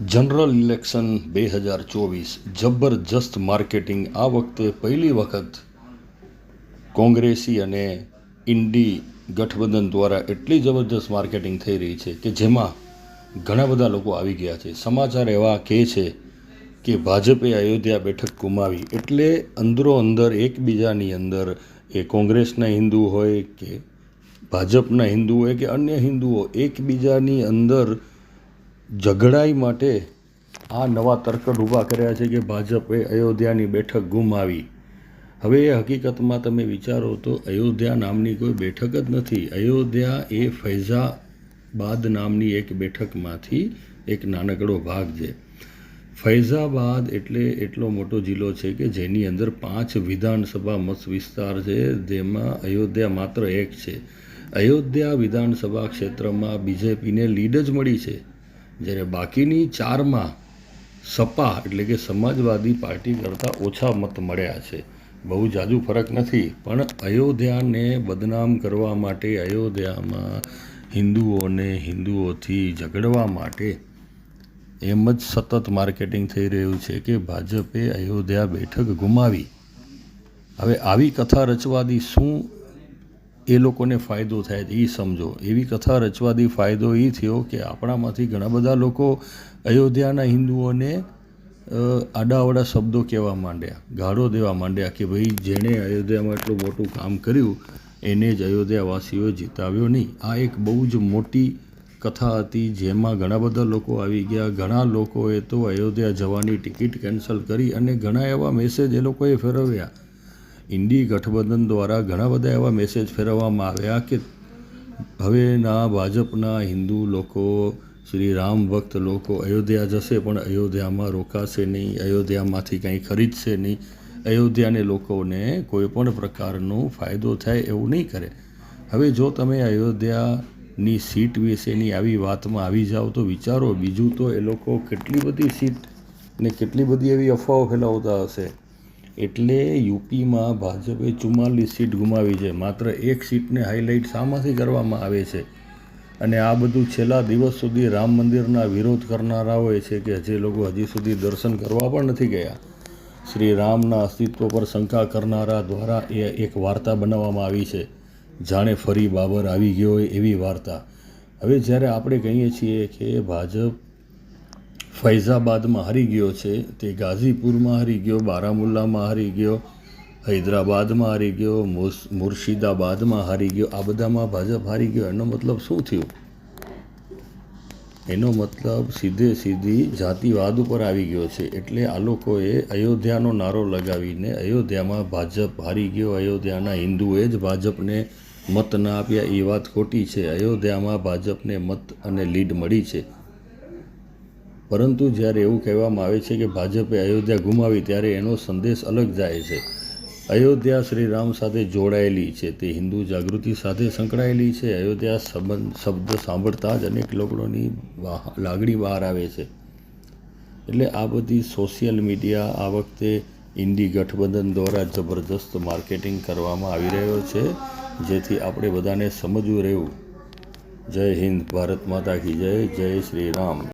General election 2024 જબરજસ્ત marketing. આ વખતે પહેલી વખત કોંગ્રેસી અને ઇન્ડી ગઠબંધન દ્વારા એટલી જબરજસ્ત માર્કેટિંગ થઈ રહી છે કે જેમાં ઘણા બધા લોકો આવી ગયા છે. સમાચાર એવા કહે છે કે ભાજપે અયોધ્યા બેઠક ગુમાવી એટલે અંદરો અંદર એકબીજાની અંદર એ કોંગ્રેસના હિન્દુ હોય કે ભાજપના હિન્દુ હોય કે અન્ય હિન્દુઓ એકબીજાની અંદર ઝઘડાઈ માટે આ નવા તરકટ ઊભા કર્યા છે કે ભાજપે અયોધ્યાની બેઠક ગુમાવી. હવે એ હકીકતમાં તમે વિચારો તો અયોધ્યા નામની કોઈ બેઠક જ નથી. અયોધ્યા એ ફૈઝાબાદ નામની એક બેઠકમાંથી એક નાનકડો ભાગ છે. ફૈઝાબાદ એટલે એટલો મોટો જિલ્લો છે કે જેની અંદર 5 વિધાનસભા મત વિસ્તાર છે, જેમાં અયોધ્યા માત્ર એક છે. અયોધ્યા વિધાનસભા ક્ષેત્રમાં બીજેપીને લીડ જ મળી છે, જ્યારે બાકીની 4માં સપા એટલે કે સમાજવાદી પાર્ટી કરતાં ઓછા મત મળ્યા છે. બહુ જાજુ ફરક નથી, પણ અયોધ્યાને બદનામ કરવા માટે, અયોધ્યામાં હિન્દુઓથી ઝઘડવા માટે એમ જ સતત માર્કેટિંગ થઈ રહ્યું છે કે ભાજપે અયોધ્યા બેઠક ગુમાવી. હવે આવી કથા રચવાથી શું એ લોકોને ફાયદો થાય એ સમજો. એવી કથા રચવાથી ફાયદો એ થયો કે આપણામાંથી ઘણા બધા લોકો અયોધ્યાના હિન્દુઓને આડાઅવડા શબ્દો કહેવા માંડ્યા, ગાળો દેવા માંડ્યા કે ભાઈ જેણે અયોધ્યામાં એટલું મોટું કામ કર્યું એને જ અયોધ્યાવાસીઓએ જીતાવ્યો નહીં. આ એક બહુ જ મોટી કથા હતી, જેમાં ઘણા બધા લોકો આવી ગયા. ઘણા લોકોએ તો અયોધ્યા જવાની ટિકિટ કેન્સલ કરી અને ઘણા એવા મેસેજ એ લોકોએ ફેરવ્યા. ઇન્ડી ગઠબંધન દ્વારા ઘણા બધા એવા મેસેજ ફેરવવામાં આવ્યા કે હવેના ભાજપના હિન્દુ લોકો, શ્રી રામ ભક્ત લોકો અયોધ્યા જશે પણ અયોધ્યામાં રોકાશે નહીં, અયોધ્યામાંથી કંઈ ખરીદશે નહીં, અયોધ્યાને લોકોને કોઈ પણ પ્રકારનો ફાયદો થાય એવું નહીં કરે. હવે જો તમે અયોધ્યાની સીટ વિશેની આવી વાતમાં આવી જાઓ તો વિચારો, બીજું તો એ લોકો કેટલી બધી સીટ ને કેટલી બધી એવી અફવાઓ ફેલાવતા હશે. એટલે યુપીમાં ભાજપે 44 સીટ ગુમાવી છે. માત્ર એક સીટને હાઇલાઇટ શામાંથી કરવામાં આવે છે? અને આ બધું છેલ્લા દિવસ સુધી રામ મંદિરના વિરોધ કરનારાઓએ છે કે જે લોકો હજી સુધી દર્શન કરવા પણ નથી ગયા. શ્રી રામના અસ્તિત્વ પર શંકા કરનારા દ્વારા એ એક વાર્તા બનાવવામાં આવી છે, જાણે ફરી બાબર આવી ગયો હોય એવી વાર્તા. હવે જ્યારે આપણે કહીએ છીએ કે ભાજપ ફૈઝાબાદમાં હારી ગયો છે, તે ગાઝીપુરમાં હારી ગયો, બારામુલ્લામાં હારી ગયો, હૈદરાબાદમાં હારી ગયો, મુર્શિદાબાદમાં હારી ગયો, આ બધામાં ભાજપ હારી ગયો. એનો મતલબ શું થયું? એનો મતલબ સીધી જાતિવાદ ઉપર આવી ગયો છે. એટલે આ લોકોએ અયોધ્યાનો નારો લગાવીને અયોધ્યામાં ભાજપ હારી ગયો, અયોધ્યાના હિન્દુએ જ ભાજપને મત ના આપ્યા, એ વાત ખોટી છે. અયોધ્યામાં ભાજપને મત અને લીડ મળી છે. પરંતુ જ્યારે એવું કહેવામાં આવે છે કે ભાજપે અયોધ્યા ગુમાવી, ત્યારે એનો સંદેશ અલગ જાય છે. અયોધ્યા શ્રી રામ સાથે જોડાયેલી છે, તે હિન્દુ જાગૃતિ સાથે સંકળાયેલી છે. અયોધ્યા શબ્દ સાંભળતા જ અનેક લોકોની લાગણી બહાર આવે છે. એટલે આ બધી સોશિયલ મીડિયા આ વખતે ઇન્ડી ગઠબંધન દ્વારા જબરજસ્ત માર્કેટિંગ કરવામાં આવી રહ્યો છે, જેથી આપણે બધાને સમજવું રહ્યું. જય હિન્દ, ભારત માતા કી જય, જય શ્રી રામ.